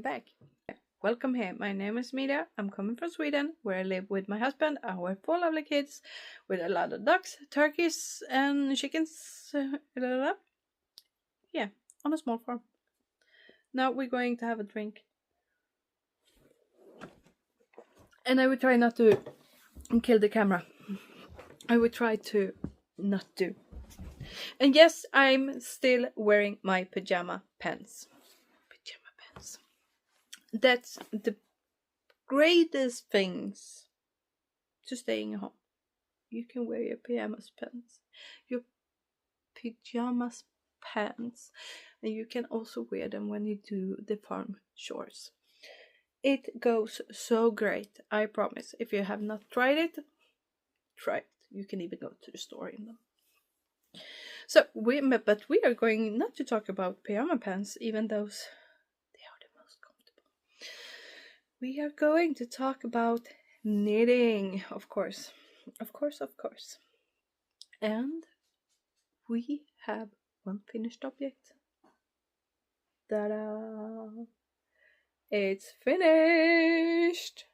back. Welcome here. My name is Emilia. I'm coming from Sweden, where I live with my husband, our 4 lovely kids, with a lot of ducks, turkeys, and chickens. Yeah, on a small farm. Now we're going to have a drink. And I will try not to kill the camera. I will try to not do. And yes, I'm still wearing my pajama pants. That's the greatest things to staying home. You can wear your pajamas pants. And you can also wear them when you do the farm chores. It goes so great, I promise. If you have not tried it, try it. You can even go to the store in them. So we are going not to talk about pajama pants, even though they are the most comfortable. We are going to talk about knitting, of course. And we have one finished object. Ta-da! It's finished!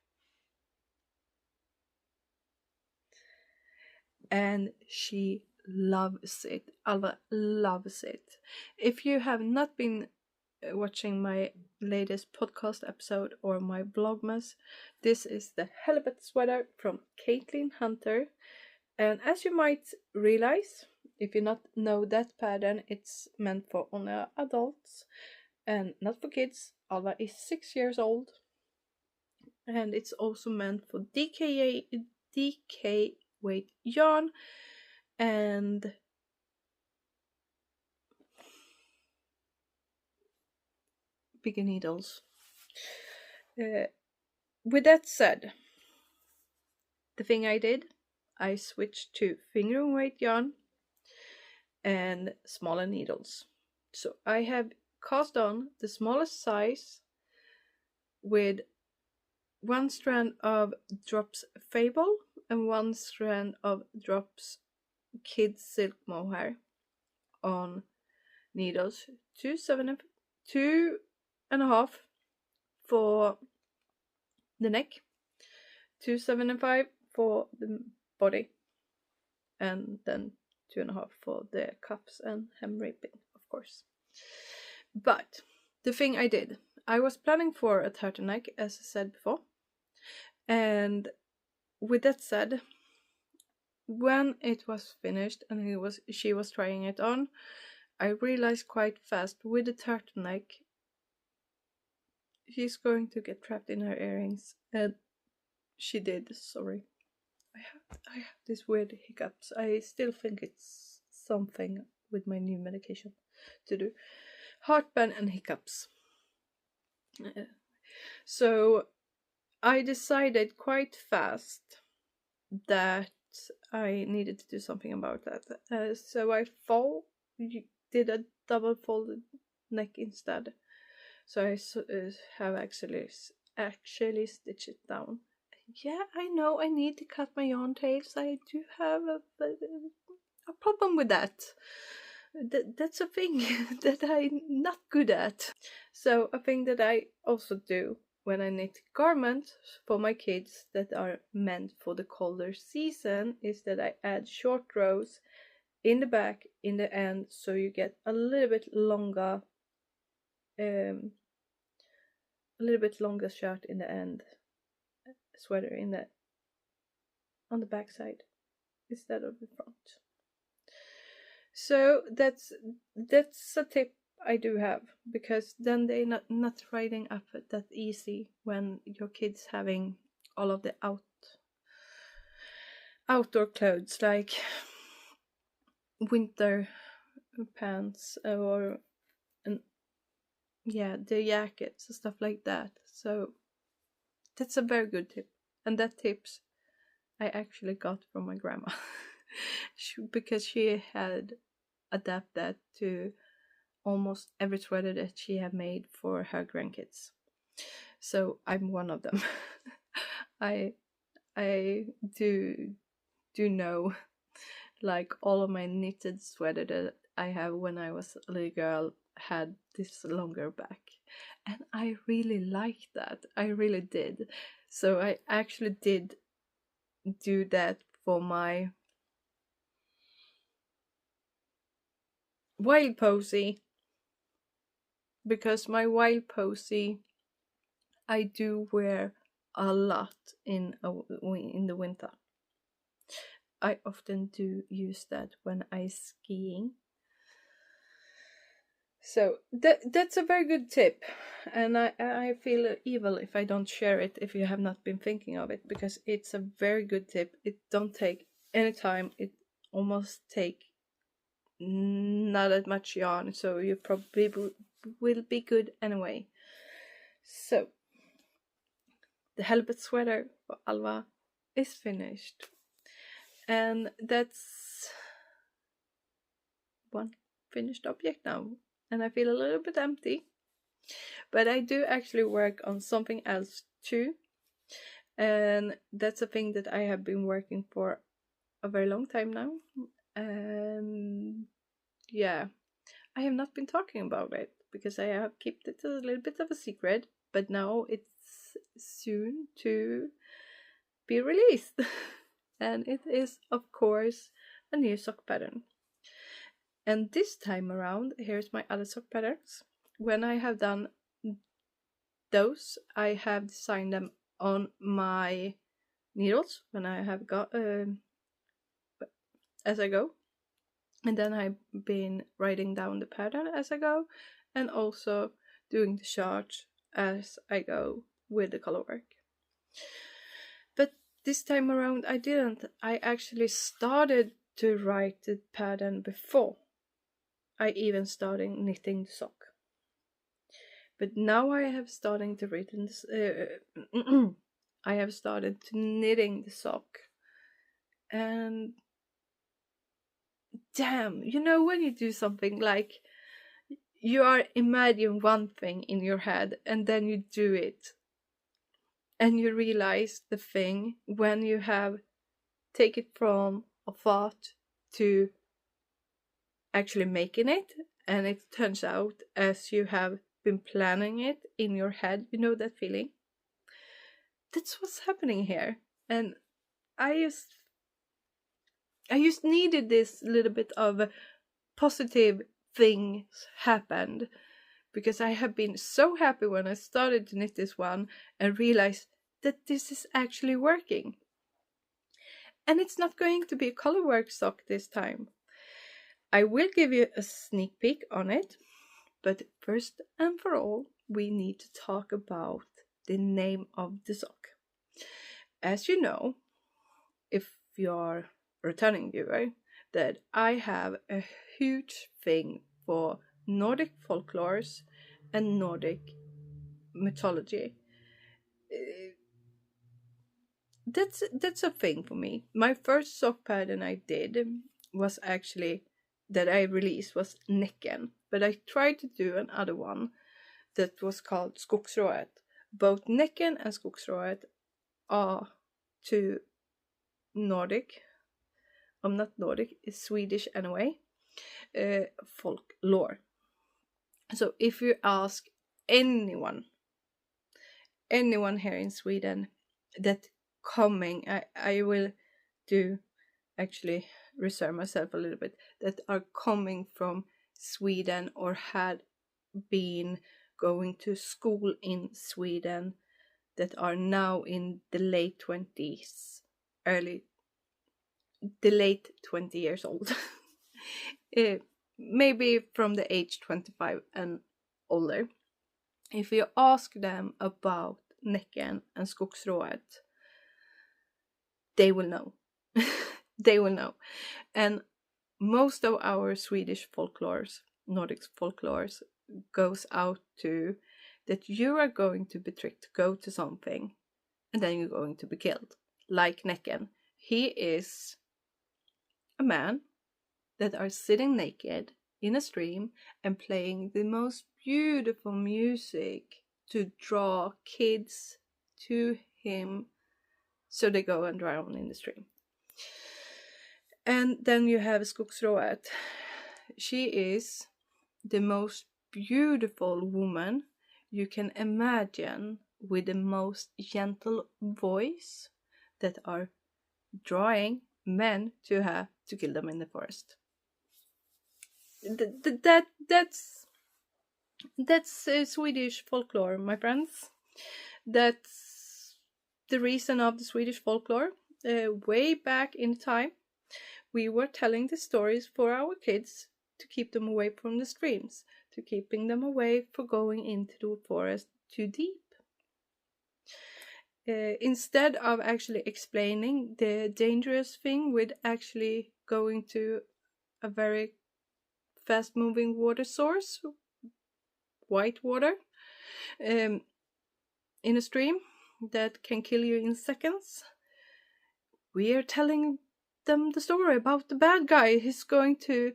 And she loves it. Alva loves it. If you have not been watching my latest podcast episode or my vlogmas, this is the Halibut sweater from Caitlin Hunter. And as you might realize, if you not know that pattern, it's meant for only adults and not for kids. Alva is 6 years old, and it's also meant for DK weight yarn and bigger needles. With that said, the thing I switched to finger weight yarn and smaller needles. So I have cast on the smallest size with 1 strand of Drops Fable and 1 strand of Drops Kids Silk Mohair on needles, 2.5 for the neck, 2.75 for the body, and then 2.5 for the cuffs and hem ribbing, of course. But the thing I was planning for a turtleneck, as I said before, and with that said, when it was finished and she was trying it on, I realized quite fast with the turtleneck she's going to get trapped in her earrings, and she did. Sorry, I have this weird hiccups. I still think it's something with my new medication to do. Heartburn and hiccups. So I decided quite fast that I needed to do something about that. So I did a double folded neck instead. So I have actually stitched it down. Yeah, I know I need to cut my yarn tails. I do have a problem with that. That's a thing that I'm not good at. So a thing that I also do when I knit garments for my kids that are meant for the colder season is that I add short rows in the back, in the end, so you get a little bit longer shirt in the end, sweater on the back side instead of the front. So that's a tip I do have, because then they're not riding up that easy when your kids having all of the outdoor clothes like winter pants or the jackets and stuff like that. So that's a very good tip, and that tips I actually got from my grandma because she had adapted that to almost every sweater that she had made for her grandkids. So I'm one of them. I do know, like, all of my knitted sweater that I have when I was a little girl had this longer back, And I really liked that. I really did. So I actually did do that for my wild posy, because my wild posy I do wear a lot in the winter. I often do use that when I skiing. So that's a very good tip, and I feel evil if I don't share it if you have not been thinking of it, because it's a very good tip. It don't take any time. It almost take not that much yarn, so you probably will be good anyway. So the Halibut sweater for Alva is finished, and that's one finished object now, and I feel a little bit empty, but I do actually work on something else too, and that's a thing that I have been working for a very long time now, and yeah, I have not been talking about it because I have kept it a little bit of a secret, but now it's soon to be released. And it is, of course, a new sock pattern. And this time around, here's my other sock patterns. When I have done those, I have designed them on my needles when I have got as I go, and then I've been writing down the pattern as I go, and also doing the charts as I go with the color work. But this time around I didn't. I actually started to write the pattern before I even started knitting the sock. But now I have started to written this, I have started to knitting the sock, and damn, you know when you do something like you are imagining one thing in your head and then you do it, and you realize the thing when you have take it from a thought to actually making it, and it turns out as you have been planning it in your head. You know that feeling? That's what's happening here. And I just needed this little bit of positive things happened, because I have been so happy when I started to knit this one and realized that this is actually working. And it's not going to be a colorwork sock this time. I will give you a sneak peek on it, but first and for all, we need to talk about the name of the sock. As you know, if you're a returning viewer, that I have a huge thing for Nordic folklores and Nordic mythology. That's a thing for me. My first sock pattern I did was actually that I released was Näcken, but I tried to do another one that was called Skogsrået. Both Näcken and Skogsrået are two Nordic. I'm not Nordic, it's Swedish anyway. Folklore. So if you ask anyone here in Sweden that coming, I will do actually reserve myself a little bit, that are coming from Sweden or had been going to school in Sweden, that are now in the late 20s, the late 20 years old. Maybe from the age 25 and older. If you ask them about Näcken and Skogsrået, they will know. They will know. And most of our Swedish folklores, Nordic folklores, goes out to that you are going to be tricked to go to something, and then you're going to be killed. Like Näcken. He is a man that are sitting naked in a stream and playing the most beautiful music to draw kids to him, so they go and drown in the stream. And then you have Skogsrået. She is the most beautiful woman you can imagine with the most gentle voice that are drawing men to kill them in the forest. That's Swedish folklore, my friends. That's the reason of the Swedish folklore. Way back in time, we were telling the stories for our kids to keep them away from the streams, to keeping them away for going into the forest too deep. Instead of actually explaining the dangerous thing with actually going to a very fast moving water source, white water, in a stream that can kill you in seconds, we are telling them the story about the bad guy who's going to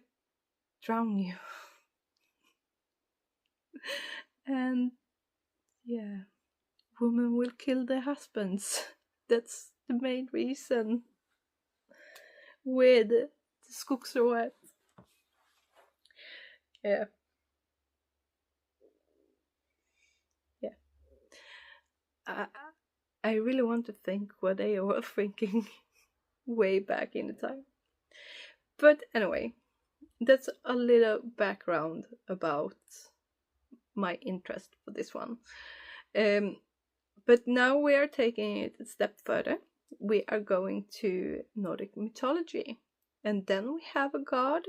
drown you. And yeah, women will kill their husbands. That's the main reason with the skogsrået. Yeah. I really want to think what they were thinking way back in the time. But anyway, that's a little background about my interest for this one. But now we are taking it a step further. We are going to Nordic mythology. And then we have a god,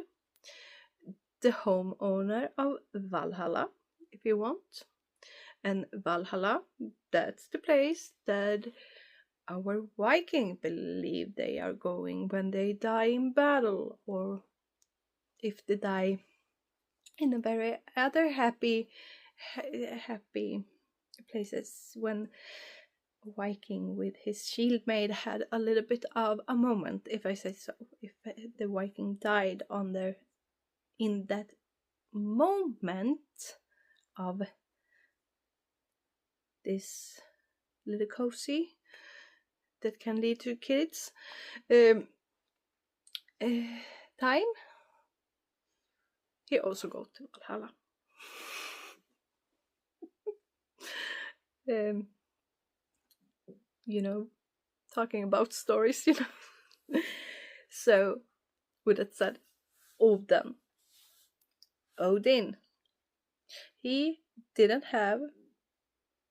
the homeowner of Valhalla, if you want. And Valhalla, that's the place that our Vikings believe they are going when they die in battle, or if they die in a very other happy places. When a Viking with his shield made had a little bit of a moment, if I say so. If the Viking died in that moment of this little cozy that can lead to kids time, he also go to Valhalla. You know, talking about stories, you know. So, with that said, Odin, he didn't have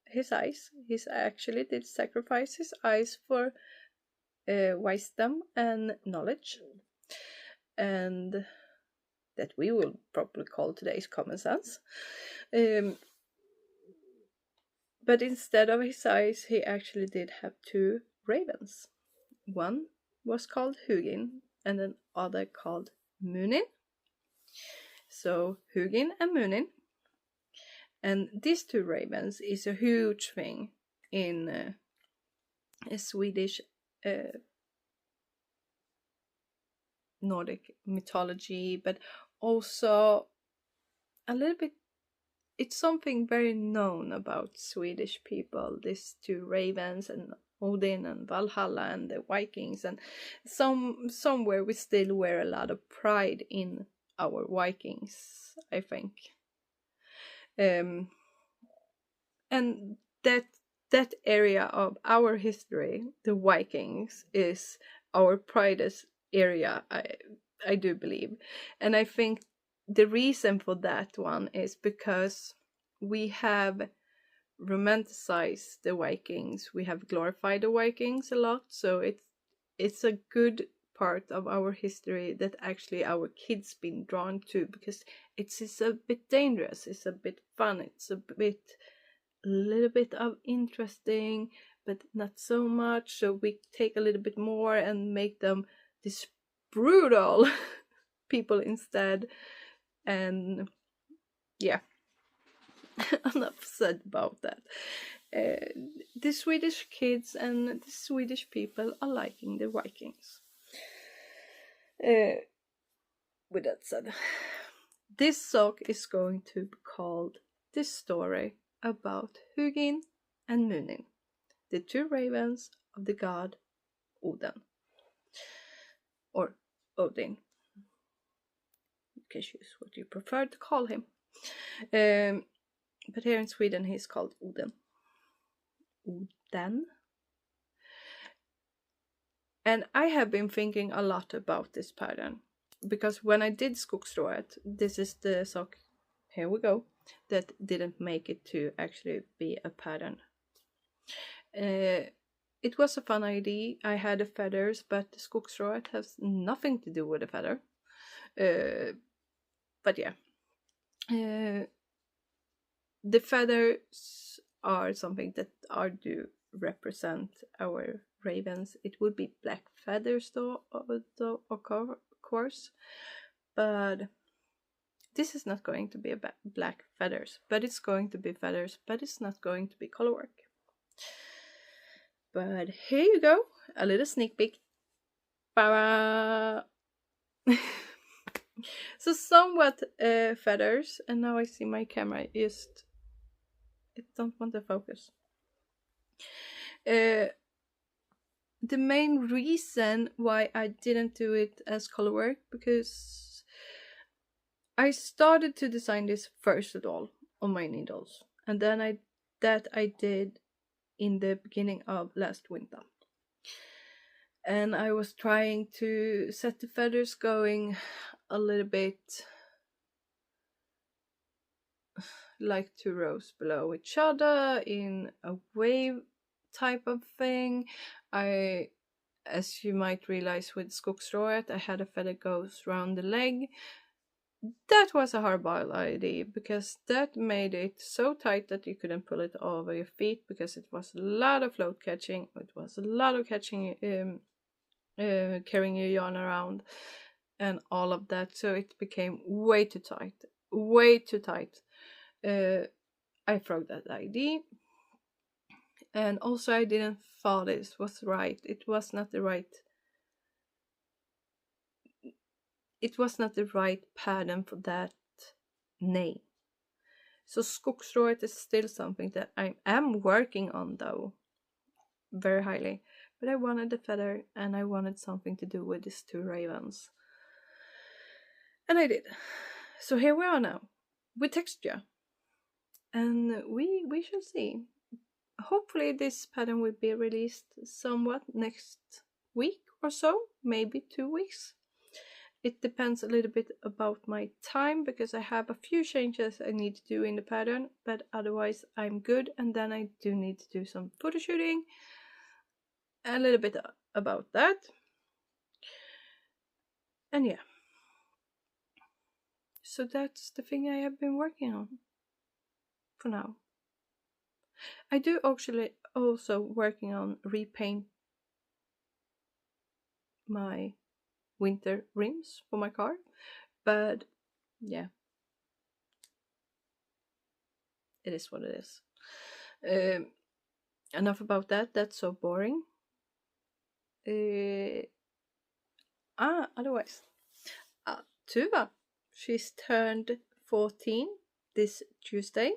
his eyes. He actually did sacrifice his eyes for wisdom and knowledge, and that we will probably call today's common sense. But instead of his eyes, he actually did have two ravens. One was called Hugin, and the other called Munin. So Hugin and Munin. And these two ravens is a huge thing in Swedish Nordic mythology, but also a little bit, it's something very known about Swedish people, these two ravens and Odin and Valhalla and the Vikings, and somewhere we still wear a lot of pride in our Vikings, I think. And that area of our history, the Vikings, is our proudest area, I do believe. And I think the reason for that one is because we have romanticized the Vikings, we have glorified the Vikings a lot, so it's a good part of our history that actually our kids been drawn to, because it's a bit dangerous, it's a bit fun, it's a little bit of interesting, but not so much, so we take a little bit more and make them this brutal people instead. And yeah, enough said about that. The Swedish kids and the Swedish people are liking the Vikings. With that said, this sock is going to be called The Story About Hugin and Munin, the two ravens of the god Odin, or Odin. You can choose what you prefer to call him. But here in Sweden he's called Oden. Oden. And I have been thinking a lot about this pattern. Because when I did Skogsrået, this is the sock, here we go, that didn't make it to actually be a pattern. It was a fun idea. I had the feathers, but the Skogsrået has nothing to do with the feather. But yeah. The feathers are something that do represent our ravens. It would be black feathers though, of course. But this is not going to be black feathers, but it's going to be feathers, but it's not going to be color work. But here you go, a little sneak peek. So somewhat feathers, and now I see my camera just, it don't want to focus. The main reason why I didn't do it as color work, because I started to design this first of all on my needles, and then I did in the beginning of last winter. And I was trying to set the feathers going a little bit like 2 rows below each other in a wave type of thing. As you might realize with Skogsrået, I had a feather goes around the leg. That was a horrible idea, because that made it so tight that you couldn't pull it over your feet, because it was a lot of float catching. It was a lot of catching, carrying your yarn around and all of that. So it became way too tight. Way too tight. I threw that idea. And also I didn't thought this was right. It was not the right pattern for that name. So Skogsrået is still something that I am working on though, very highly. But I wanted the feather, and I wanted something to do with these 2 ravens. And I did. So here we are now, with texture. And we shall see. Hopefully this pattern will be released somewhat next week or so, maybe 2 weeks. It depends a little bit about my time, because I have a few changes I need to do in the pattern, but otherwise I'm good. And then I do need to do some photo shooting, a little bit about that. And yeah, so that's the thing I have been working on for now. I do actually also working on repaint my winter rims for my car, but yeah, it is what it is. Enough about that. That's so boring. Otherwise, Tuva, she's turned 14 this Tuesday,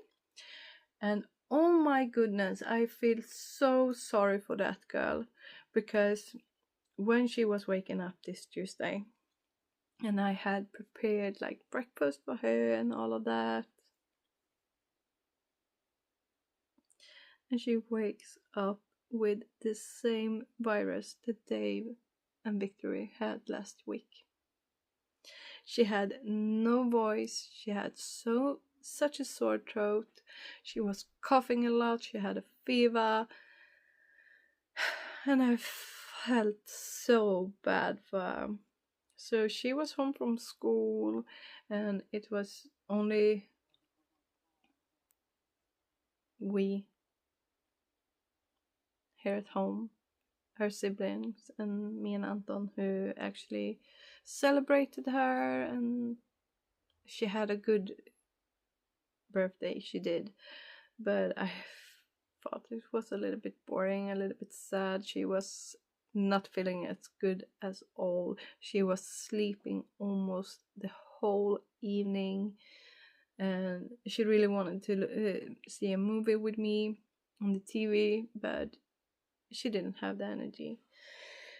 and oh my goodness, I feel so sorry for that girl, because when she was waking up this Tuesday, and I had prepared like breakfast for her and all of that, and she wakes up with the same virus that Dave and Victory had last week. She had no voice, she had such a sore throat, she was coughing a lot, she had a fever, and I felt so bad for her. So she was home from school, and it was only we here at home, her siblings and me and Anton, who actually celebrated her, and she had a good birthday, she did. But I thought it was a little bit boring, a little bit sad. She was not feeling as good as all. She was sleeping almost the whole evening, and she really wanted to see a movie with me on the TV, but she didn't have the energy.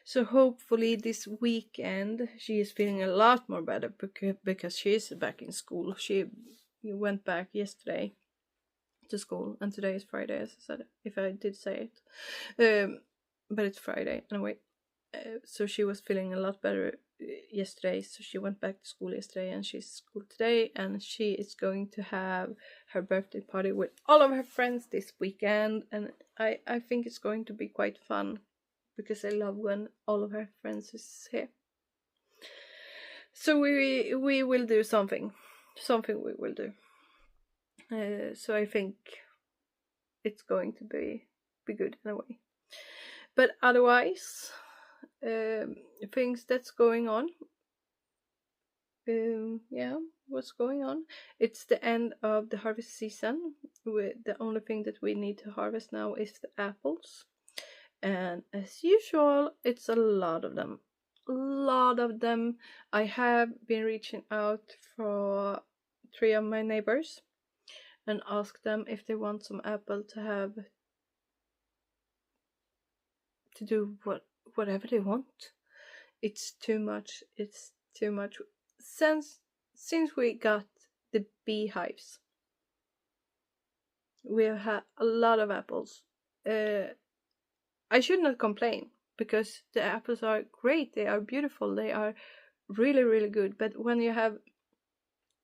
So hopefully this weekend she is feeling a lot more better, because she is back in school. She went back yesterday, to school, and today is Friday, as I said, if I did say it. But it's Friday anyway. So she was feeling a lot better yesterday, so she went back to school yesterday, and she's school today, and she is going to have her birthday party with all of her friends this weekend, and I think it's going to be quite fun, because I love when all of her friends is here. So we will do something we will do. So I think it's going to be good in a way. But otherwise, things that's going on. Yeah, what's going on? It's the end of the harvest season. The only thing that we need to harvest now is the apples, and as usual, it's a lot of them. I have been reaching out for 3 of my neighbors and asked them if they want some apple to have to do whatever they want. It's too much. Since we got the beehives, we have had a lot of apples. I should not complain, because the apples are great, they are beautiful, they are really, really good. But when you have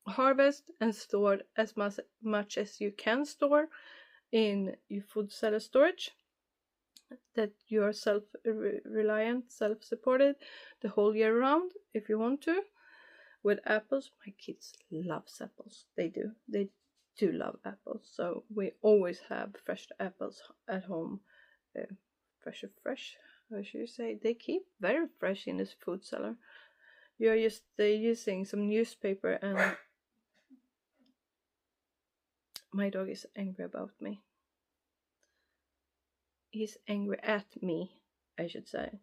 harvest and stored as much as you can store in your food cellar storage, that you are self-reliant, self-supported the whole year round, if you want to. With apples, my kids love apples. They do love apples. So we always have fresh apples at home. Fresh, how should you say? They keep very fresh in this food cellar. You're just using some newspaper, and my dog is angry about me. He's angry at me, I should say,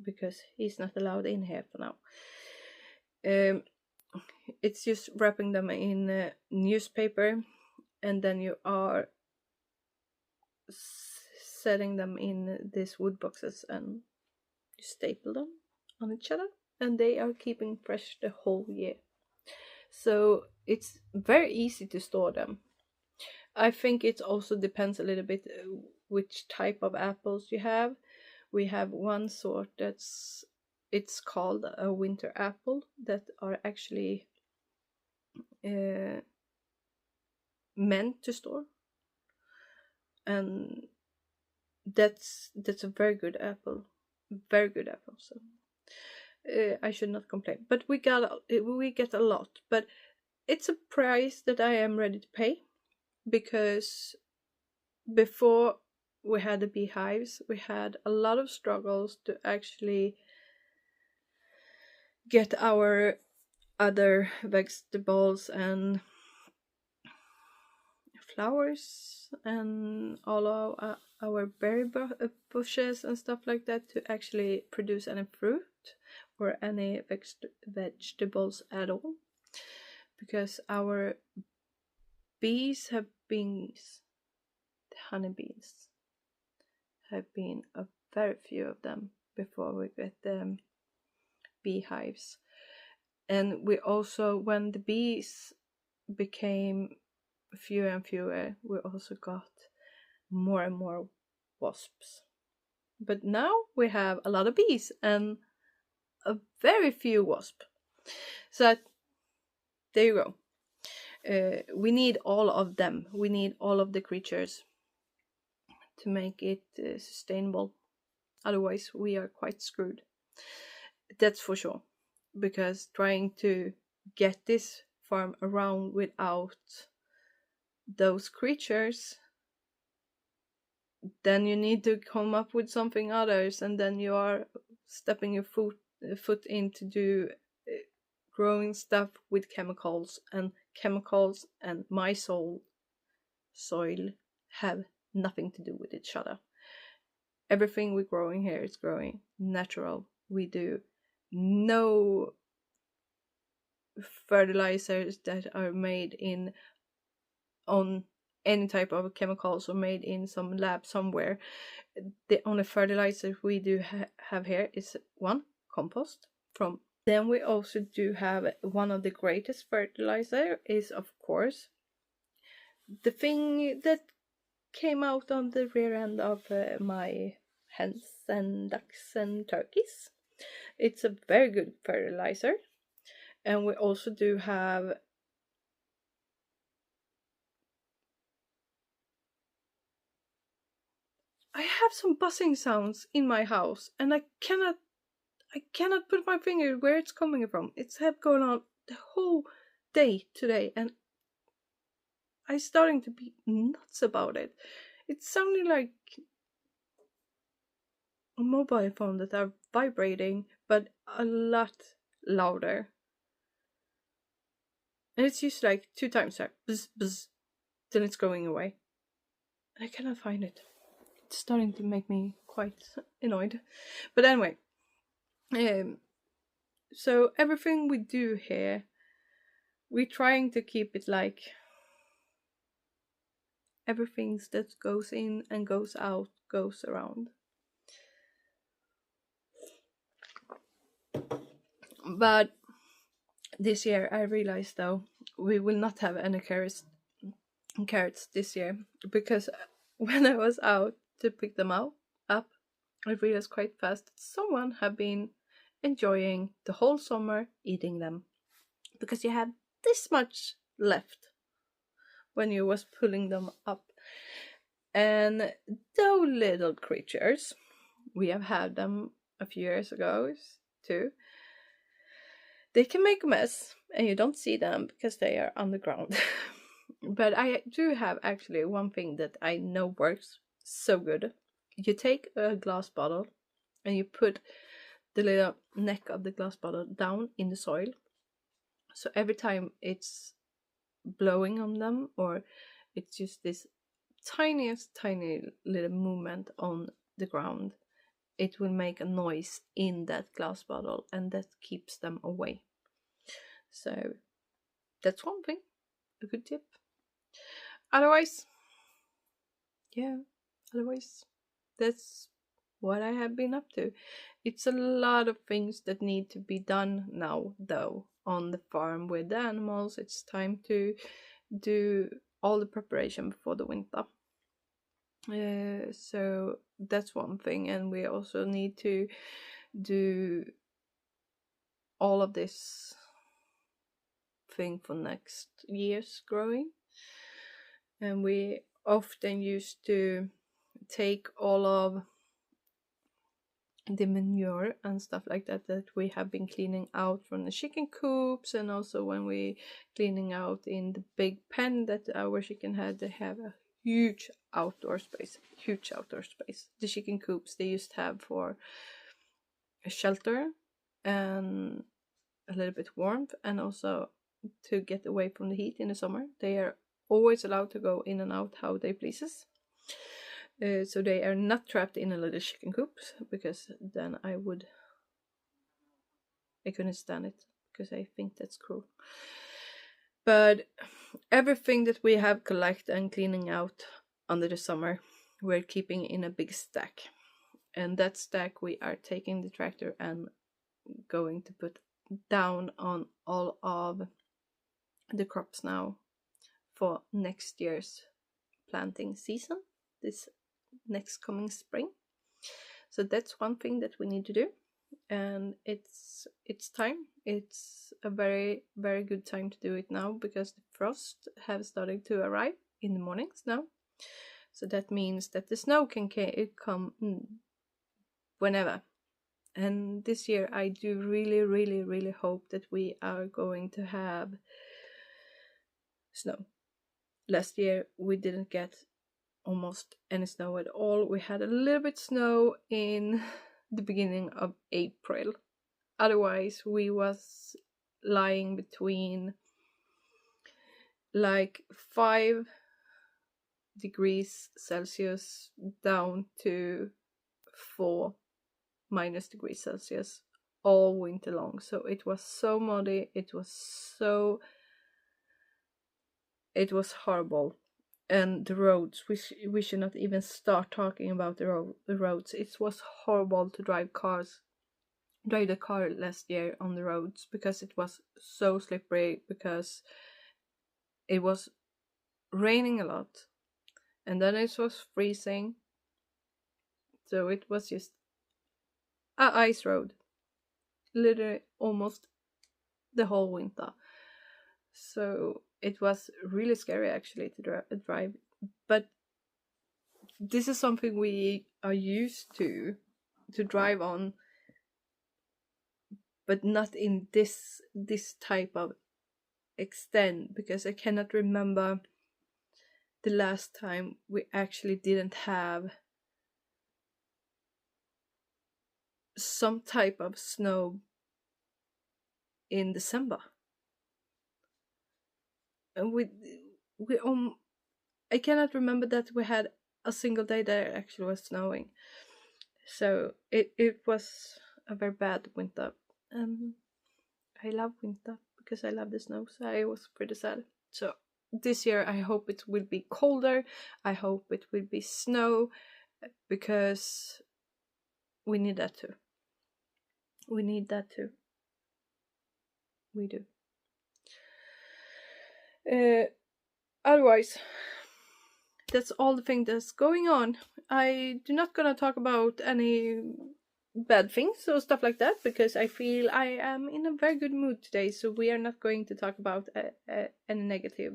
because he's not allowed in here for now. It's just wrapping them in newspaper, and then you are setting them in these wood boxes, and you staple them on each other, and they are keeping fresh the whole year. So it's very easy to store them. I think it also depends a little bit which type of apples you have. We have one sort it's called a winter apple, that are actually meant to store, and that's a very good apple, so I should not complain. But we get a lot, but it's a price that I am ready to pay, because before we had the beehives, we had a lot of struggles to actually get our other vegetables and flowers and all of our berry bushes and stuff like that to actually produce any fruit or any vegetables at all, because our bees have been, the honeybees have been a very few of them before we get the beehives. And we also, when the bees became fewer and fewer, we also got more and more wasps. But now we have a lot of bees and a very few wasps. So there you go. We need all of them. We need all of the creatures to make it sustainable. Otherwise, we are quite screwed. That's for sure. Because trying to get this farm around without those creatures, then you need to come up with something others, and then you are stepping your foot in to do growing stuff with chemicals and my soil have nothing to do with each other. Everything we're growing here is growing natural. We do no fertilizers that are made on any type of chemicals or made in some lab somewhere. The only fertilizer we do have here is one, compost from. Then we also do have one of the greatest fertilizer is, of course, the thing that came out on the rear end of my hens and ducks and turkeys. It's a very good fertilizer. And we also do have I have some buzzing sounds in my house, and I cannot put my finger where it's coming from. It's had going on the whole day today, and I'm starting to be nuts about it. It's sounding like a mobile phone that are vibrating, but a lot louder. And it's just like 2 times like buzz buzz, then it's going away. And I cannot find it. It's starting to make me quite annoyed. But anyway, so everything we do here, we're trying to keep it like everything that goes in and goes out goes around. But this year I realized though we will not have any carrots this year, because when I was out to pick them up, I realized quite fast that someone had been enjoying the whole summer eating them, because you had this much left when you was pulling them up. And those little creatures, we have had them a few years ago too. They can make a mess and you don't see them because they are underground. But I do have actually one thing that I know works so good. You take a glass bottle and you put the little neck of the glass bottle down in the soil. So every time it's blowing on them, or it's just this tiny little movement on the ground, it will make a noise in that glass bottle, and that keeps them away. So that's one thing, a good tip. Otherwise, that's what I have been up to. It's a lot of things that need to be done now, though, on the farm with the animals. It's time to do all the preparation before the winter. So that's one thing, and we also need to do all of this thing for next year's growing. And we often used to take all of the manure and stuff like that we have been cleaning out from the chicken coops, and also when we cleaning out in the big pen that our chicken had, they have a huge outdoor space. The chicken coops they used to have for a shelter and a little bit warmth, and also to get away from the heat in the summer. They are always allowed to go in and out how they pleases. So they are not trapped in a little chicken coop, because then I couldn't stand it, because I think that's cruel. But everything that we have collected and cleaning out under the summer, we're keeping in a big stack. And that stack we are taking the tractor and going to put down on all of the crops now for next year's planting season, this next coming spring. So that's one thing that we need to do, and it's time. It's a very, very good time to do it now, because the frost have started to arrive in the mornings now. So that means that the snow can come whenever. And this year I do really, really, really hope that we are going to have snow. Last year we didn't get almost any snow at all. We had a little bit snow in the beginning of April. Otherwise we was lying between like 5 degrees Celsius down to 4 minus degrees Celsius all winter long. So it was so muddy, it was horrible. And the roads, we should not even start talking about the roads. It was horrible to drive the car last year on the roads, because it was so slippery, because it was raining a lot, and then it was freezing, so it was just a ice road, literally almost the whole winter. So it was really scary actually to drive, but this is something we are used to drive on, but not in this type of extent, because I cannot remember the last time we actually didn't have some type of snow in December. And I cannot remember that we had a single day that it actually was snowing. So it was a very bad winter. I love winter because I love the snow, so I was pretty sad. So this year I hope it will be colder. I hope it will be snow, because we need that too. We need that too. We do. Otherwise, that's all the thing that's going on. I do not gonna talk about any bad things or stuff like that, because I feel I am in a very good mood today, so we are not going to talk about any negative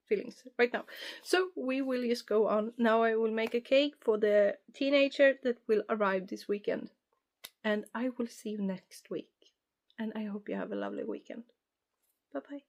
feelings right now. So we will just go on. Now I will make a cake for the teenager that will arrive this weekend, and I will see you next week, and I hope you have a lovely weekend. Bye bye.